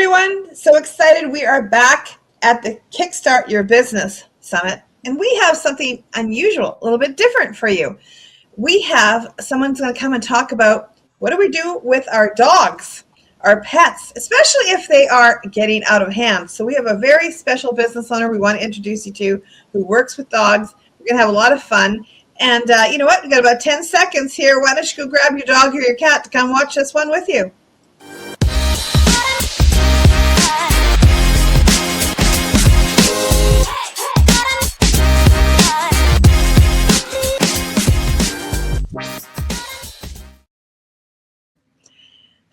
everyone. So excited. We are back at the Kickstart Your Business Summit, and we have something unusual, a little bit different for you. We have someone's going to come and talk about what do we do with our dogs, our pets, especially if they are getting out of hand. So we have a very special business owner we want to introduce you to who works with dogs. We're going to have a lot of fun. And you know what? We've got about 10 seconds here. Why don't you go grab your dog or your cat to come watch this one with you?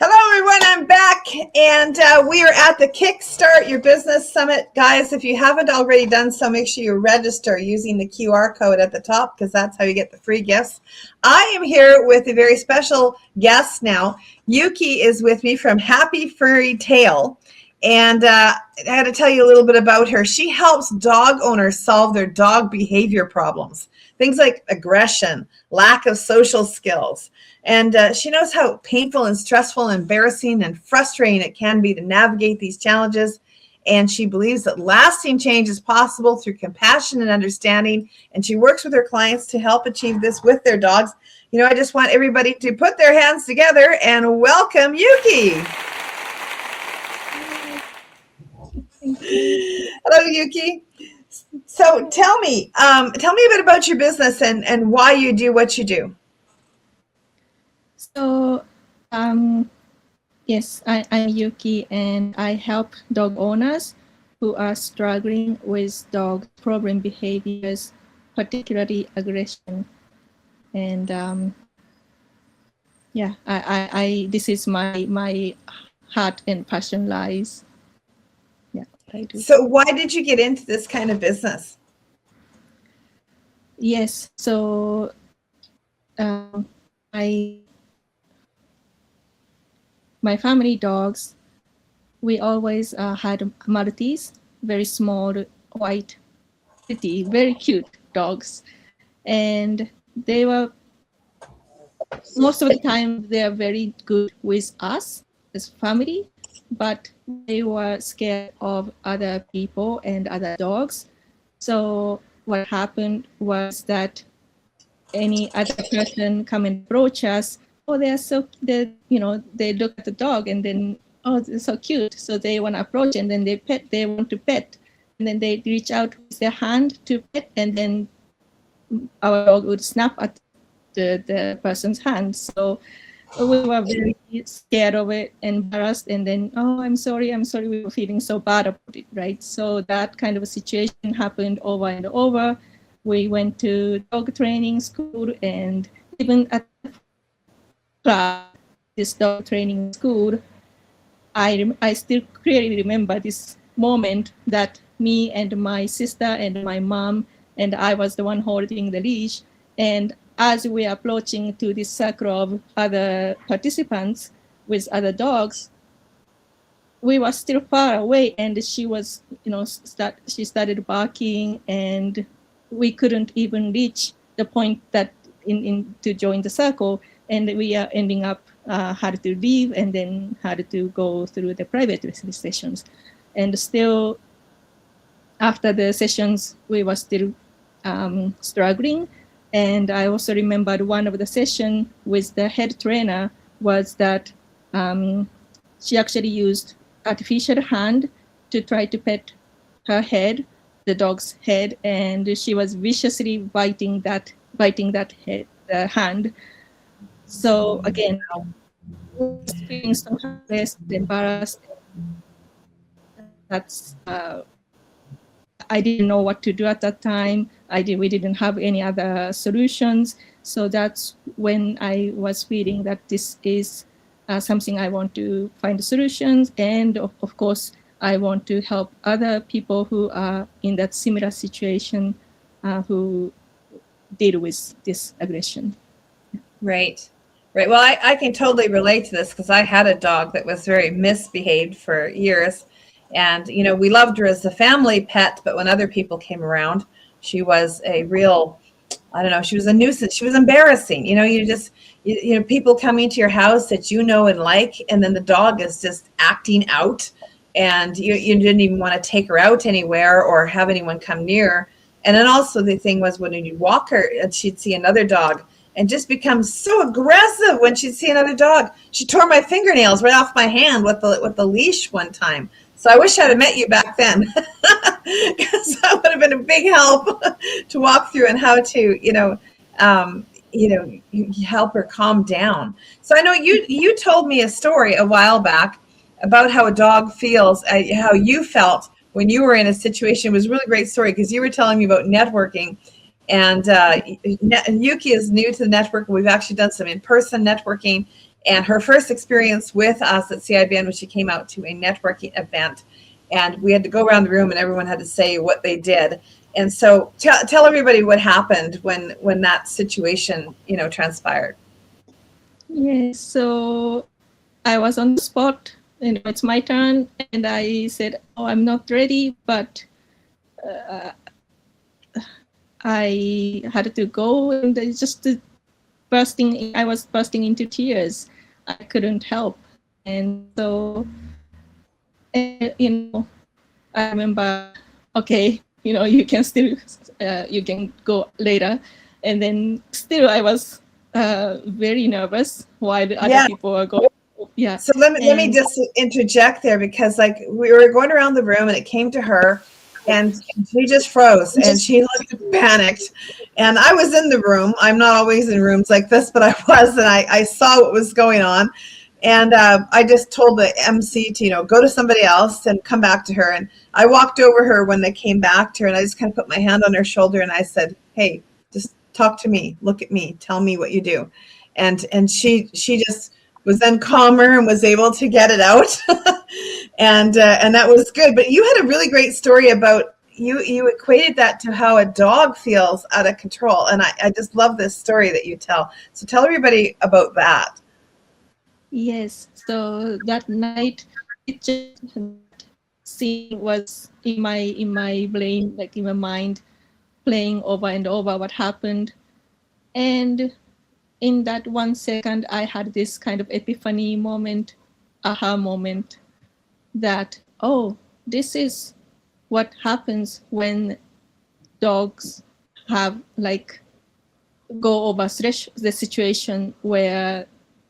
Hello, everyone. I'm back, and we are at the Kickstart Your Business Summit. Guys, if you haven't already done so, make sure you register using the QR code at the top, because that's how you get the free gifts. I am here with a very special guest now. Yuki is with me from Happy Furry Tail, and I had to tell you a little bit about her. She helps dog owners solve their dog behavior problems, things like aggression, lack of social skills. And she knows how painful and stressful, embarrassing and frustrating it can be to navigate these challenges. And she believes that lasting change is possible through compassion and understanding. And she works with her clients to help achieve this with their dogs. You know, I just want everybody to put their hands together and welcome Yuki. Hello, Yuki. So tell me a bit about your business and why you do what you do. So, yes, I'm Yuki, and I help dog owners who are struggling with dog problem behaviors, particularly aggression. And yeah, I this is my heart and passion lies. Yeah, I do. So why did you get into this kind of business? Yes, so my family dogs, we always had Maltese, very small, white, pretty, very cute dogs. And they were, most of the time, they are very good with us as family, but they were scared of other people and other dogs. So what happened was that any other person come and approach us, oh, they look at the dog and then, oh, they're so cute. So they want to approach and then they want to pet. And then they reach out with their hand to pet, and then our dog would snap at the person's hand. So we were very scared of it, embarrassed, and then, oh, I'm sorry, we were feeling so bad about it, right? So that kind of a situation happened over and over. We went to dog training school, and even at this dog training school, I still clearly remember this moment that me and my sister and my mom and I was the one holding the leash. And as we are approaching to this circle of other participants with other dogs, we were still far away, and she was, she started barking, and we couldn't even reach the point that to join the circle, and we are ending up had to leave and then had to go through the private sessions. And still, after the sessions, we were still struggling. And I also remembered one of the sessions with the head trainer was that she actually used artificial hand to try to pet her head, the dog's head, and she was viciously biting that head, hand. So again, I was feeling so helpless, embarrassed. That's I didn't know what to do at that time. We didn't have any other solutions. So that's when I was feeling that this is something I want to find solutions, and of course I want to help other people who are in that similar situation who deal with this aggression. Right. Well, I can totally relate to this because I had a dog that was very misbehaved for years. And, we loved her as a family pet, but when other people came around, she was a real, she was a nuisance. She was embarrassing. People coming to your house that and like, and then the dog is just acting out, and you didn't even want to take her out anywhere or have anyone come near. And then also the thing was when you'd walk her and she'd see another dog and just become so aggressive when she'd see another dog. She tore my fingernails right off my hand with the leash one time. So I wish I'd have met you back then, because that would have been a big help to walk through and how to, you help her calm down. So I know you told me a story a while back about how a dog feels, how you felt when you were in a situation. It was a really great story because you were telling me about networking. And Yuki is new to the network. We've actually done some in-person networking. And her first experience with us at CIBN was she came out to a networking event. And we had to go around the room and everyone had to say what they did. And so tell everybody what happened when that situation, transpired. Yes, so I was on the spot, it's my turn, and I said, "Oh, I'm not ready," but I had to go, and just I was bursting into tears. I couldn't help, and so, I remember, okay, you can still, you can go later, and then still I was very nervous while the other people are going. Yeah. So let me just interject there, because we were going around the room and it came to her and she just froze and she looked panicked. And I was in the room. I'm not always in rooms like this, but I was, and I saw what was going on. And I just told the MC to, go to somebody else and come back to her. And I walked over her when they came back to her, and I just kind of put my hand on her shoulder and I said, "Hey, just talk to me, look at me, tell me what you do." And she just was then calmer and was able to get it out. and that was good. But you had a really great story about you equated that to how a dog feels out of control. And I just love this story that you tell. So tell everybody about that. Yes. So that night, it just scene was in my brain, like in my mind, playing over and over what happened. And in that 1 second, I had this kind of epiphany moment, aha moment, that, oh, this is what happens when dogs have go over the situation where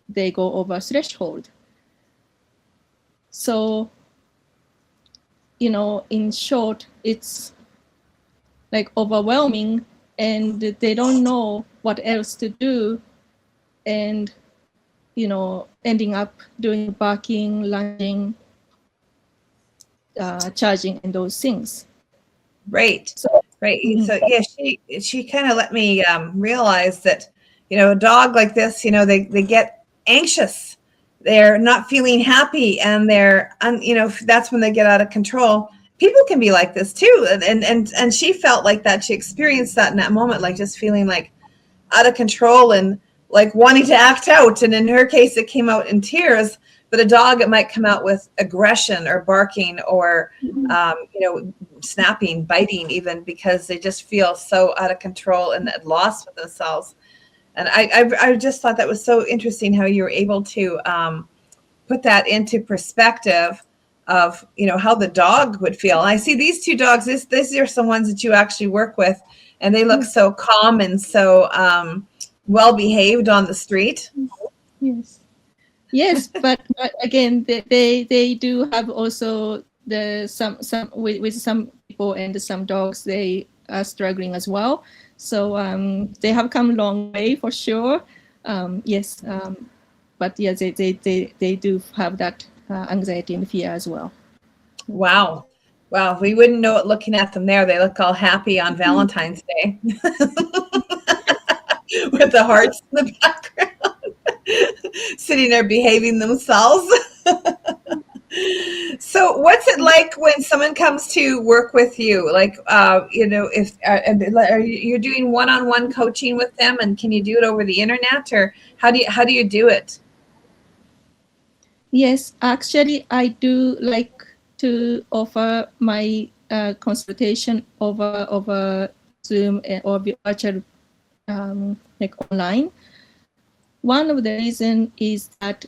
they go over threshold. So, in short, it's overwhelming, and they don't know what else to do, and ending up doing barking, lunging, charging, and those things. Right. Right. Mm-hmm. So yeah, she kind of let me realize that, a dog like this, they get anxious. They're not feeling happy, and they're, that's when they get out of control. People can be like this too. And she felt like that. She experienced that in that moment, like just feeling like out of control and like wanting to act out. And in her case, it came out in tears. But a dog, it might come out with aggression or barking or, snapping, biting even, because they just feel so out of control and lost with themselves. And I just thought that was so interesting how you were able to put that into perspective of, how the dog would feel. And I see these two dogs, these are some ones that you actually work with, and they look so calm and so well behaved on the street. Yes, but again, they do have also some with some people, and some dogs, they are struggling as well. So they have come a long way for sure. Yes, but yes, they do have that anxiety and fear as well. Wow. We wouldn't know it looking at them there. They look all happy on Valentine's Day with the hearts in the background. Sitting there behaving themselves. So what's it like when someone comes to work with you? Like, if are you doing one-on-one coaching with them, and can you do it over the internet, or how do you do it? Yes, actually, I do like to offer my consultation over Zoom or virtual, online. One of the reasons is that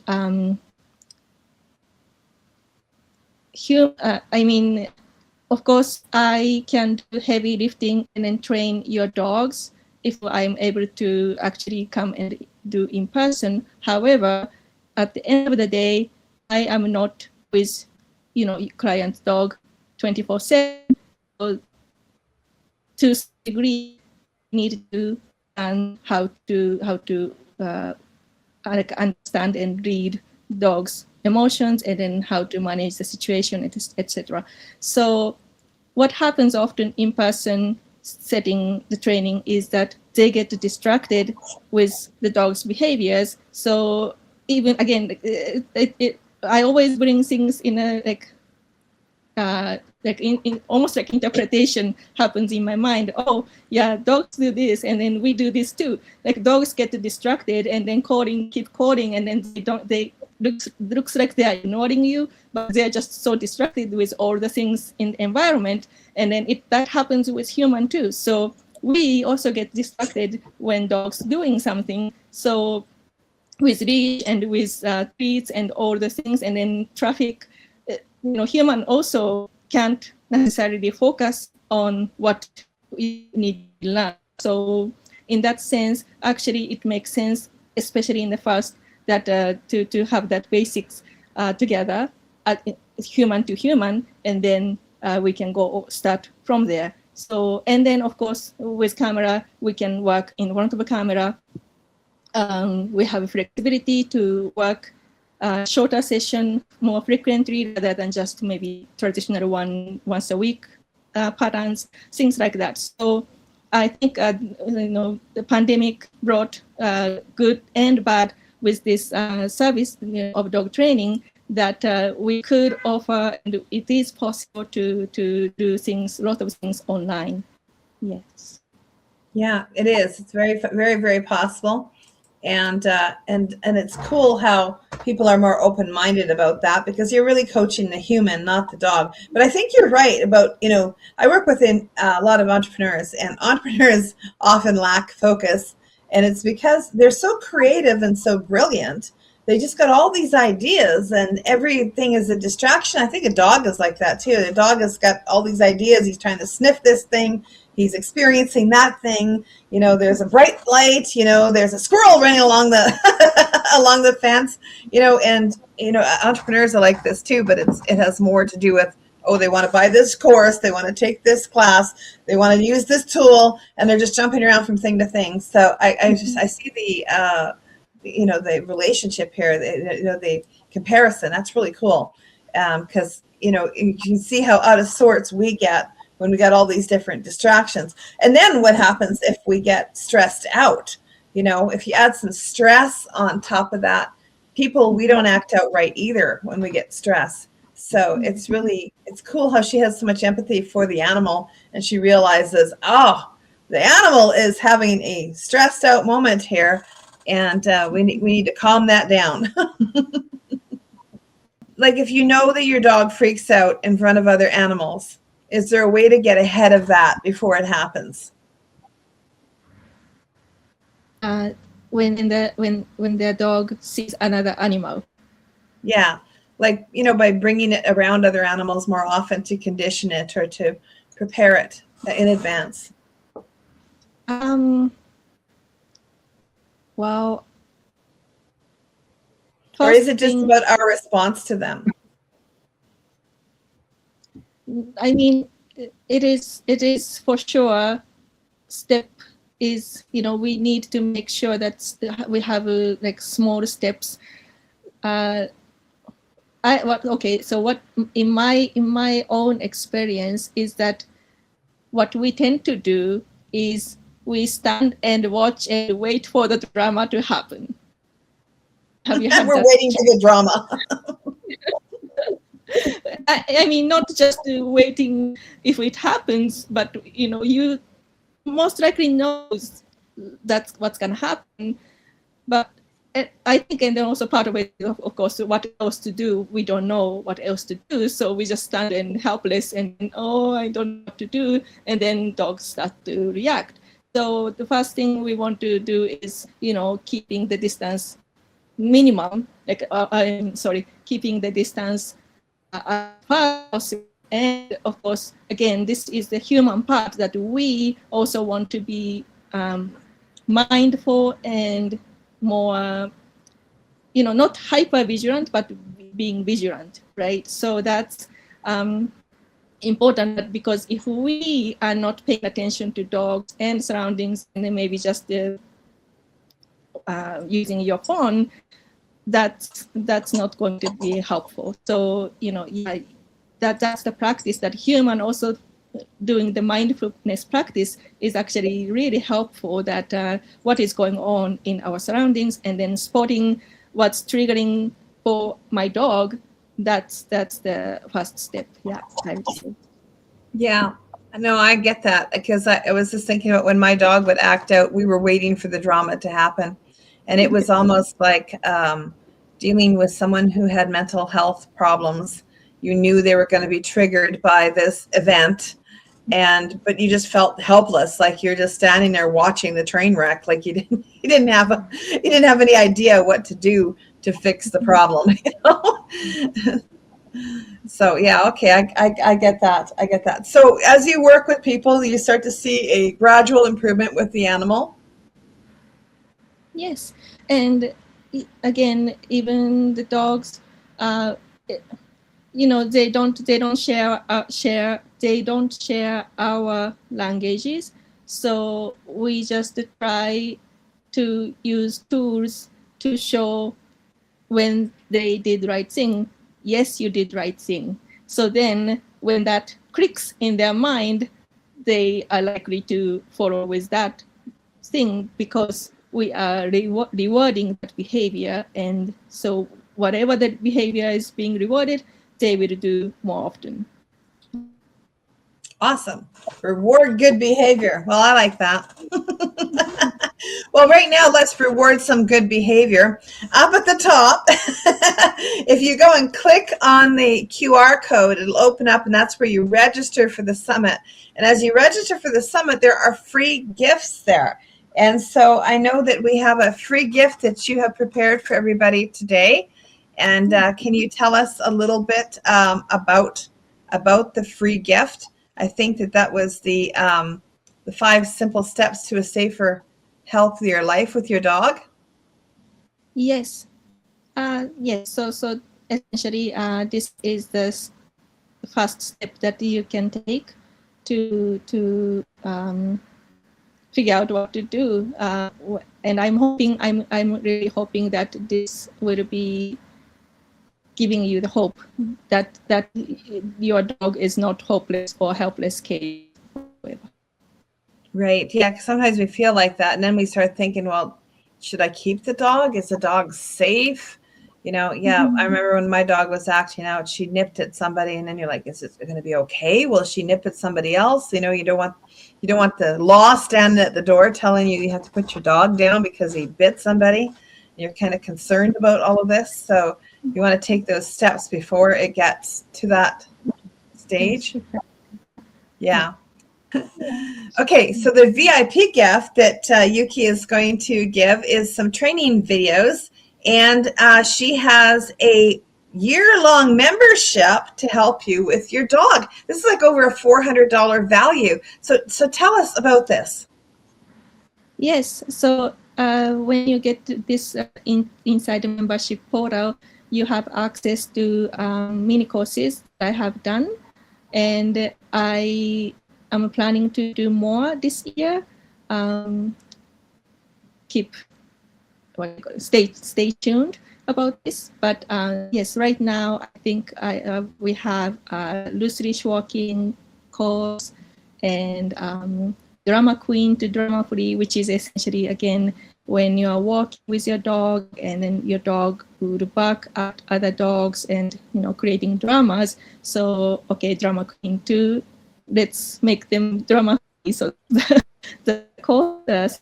I mean, of course, I can do heavy lifting and then train your dogs if I'm able to actually come and do in person. However, at the end of the day, I am not with, client's dog 24/7. So to some degree, I need to learn how to understand and read dogs' emotions and then how to manage the situation, etc. So what happens often in person setting the training is that they get distracted with the dog's behaviors. So even again, I always bring things in a in almost like interpretation happens in my mind. Oh yeah, dogs do this and then we do this too. Like dogs get distracted and then keep calling, and then they looks like they are ignoring you, but they're just so distracted with all the things in the environment. And then that happens with human too. So we also get distracted when dogs doing something. So with leash and with treats and all the things, and then traffic, human also can't necessarily focus on what we need to learn. So in that sense, actually, it makes sense, especially in the first, that to have that basics together, human to human, and then we can start from there. So, and then of course, with camera, we can work in front of a camera. We have flexibility to work shorter session more frequently rather than just maybe traditional once a week patterns, things like that. So I think the pandemic brought good and bad with this service of dog training, that we could offer, and it is possible to do a lot of things online. Yes. Yeah, it is. It's very, very, very possible. And it's cool how people are more open-minded about that, because you're really coaching the human, not the dog. But I think you're right about, I work with a lot of entrepreneurs, and entrepreneurs often lack focus. And it's because they're so creative and so brilliant. They just got all these ideas and everything is a distraction. I think a dog is like that too. The dog has got all these ideas. He's trying to sniff this thing. He's experiencing that thing. There's a bright light, there's a squirrel running along the along the fence, and entrepreneurs are like this too, but it has more to do with, they want to buy this course, they want to take this class, they want to use this tool, and they're just jumping around from thing to thing. So I see the relationship here, the comparison. That's really cool, because you can see how out of sorts we get when we got all these different distractions. And then what happens if we get stressed out? If you add some stress on top of that, we don't act out right either when we get stressed. So it's cool how she has so much empathy for the animal, and she realizes, the animal is having a stressed out moment here, and we need to calm that down. Like, if you know that your dog freaks out in front of other animals, is there a way to get ahead of that before it happens? When their dog sees another animal. Yeah, like, by bringing it around other animals more often to condition it or to prepare it in advance. Well, or is it just about our response to them? I mean, it is for sure. Step is, we need to make sure that we have small steps. So what in my own experience is that what we tend to do is we stand and watch and wait for the drama to happen. We're waiting for the drama. I mean, not just waiting if it happens, but you most likely knows that's what's going to happen. But I think, and then also part of it, of course, what else to do? We don't know what else to do, so we just stand and helpless, and I don't know what to do, and then dogs start to react. So the first thing we want to do is, keeping the distance minimum, keeping the distance as far as possible. And of course, again, this is the human part that we also want to be mindful and more, not hyper vigilant, but being vigilant, right? So that's important, because if we are not paying attention to dogs and surroundings, and then maybe just using your phone, that's not going to be helpful. So that's the practice that human also doing the mindfulness practice is actually really helpful, that what is going on in our surroundings, and then spotting what's triggering for my dog. That's the first step. Yeah, I would say. Yeah, no, I get that, because I was just thinking about when my dog would act out, we were waiting for the drama to happen. And it was almost like dealing with someone who had mental health problems. You knew they were going to be triggered by this event, but you just felt helpless, like you're just standing there watching the train wreck, like you didn't have any idea what to do to fix the problem. So yeah, okay, I get that. So as you work with people, you start to see a gradual improvement with the animal. Yes, and again, even the dogs, they don't share our languages. So we just try to use tools to show when they did right thing. Yes, you did right thing. So then when that clicks in their mind, they are likely to follow with that thing, because we are rewarding that behavior. And so whatever that behavior is being rewarded, they will do more often. Awesome. Reward good behavior. Well, I like that. Well, right now, let's reward some good behavior. Up at the top, if you go and click on the QR code, it'll open up, and that's where you register for the summit. And as you register for the summit, there are free gifts there. And so I know that we have a free gift that you have prepared for everybody today. And can you tell us a little bit about the free gift? I think that was the 5 simple steps to a safer, healthier life with your dog. Yes. Yes. So essentially, this is the first step that you can take to figure out what to do. And I'm really hoping that this will be giving you the hope that your dog is not hopeless or helpless case. Right. Yeah. Sometimes we feel like that, and then we start thinking, well, should I keep the dog? Is the dog safe? Yeah. Mm-hmm. I remember when my dog was acting out, she nipped at somebody, and then you're like, is it going to be okay? Will she nip at somebody else? You don't want the law standing at the door telling you have to put your dog down because he bit somebody. You're kind of concerned about all of this. So you want to take those steps before it gets to that stage. Yeah. Okay, so the VIP gift that Yuki is going to give is some training videos, and she has a year-long membership to help you with your dog. This is like over a $400 value. So tell us about this. Yes, so when you get to this inside the membership portal, you have access to mini courses that I have done, and I'm planning to do more this year. Stay tuned about this. But yes, right now I think we have a loose leash walking course and drama queen to drama free, which is essentially, again, when you are walking with your dog and then your dog would bark at other dogs and creating dramas. So okay, drama queen 2. Let's make them drama free. So the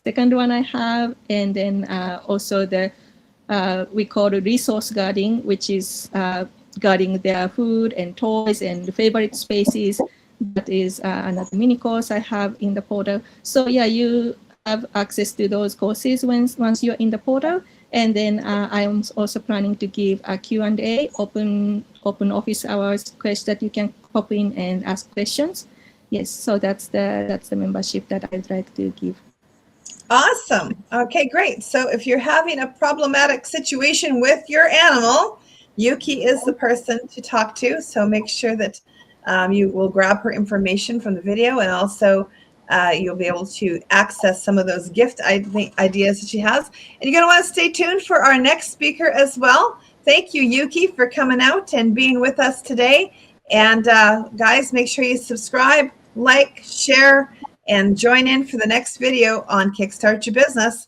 second one I have, and then also we call it resource guarding, which is guarding their food and toys and favorite spaces. That is another mini course I have in the portal. So yeah, you have access to those courses once you're in the portal. And then I'm also planning to give a Q&A, open office hours, quest that you can pop in and ask questions. Yes, so that's the membership that I'd like to give. Awesome. Okay, great. So if you're having a problematic situation with your animal, Yuki is the person to talk to. So make sure that you will grab her information from the video, and also you'll be able to access some of those gift ideas that she has. And you're going to want to stay tuned for our next speaker as well. Thank you, Yuki, for coming out and being with us today. And guys, make sure you subscribe, like, share, and join in for the next video on Kickstart Your Business.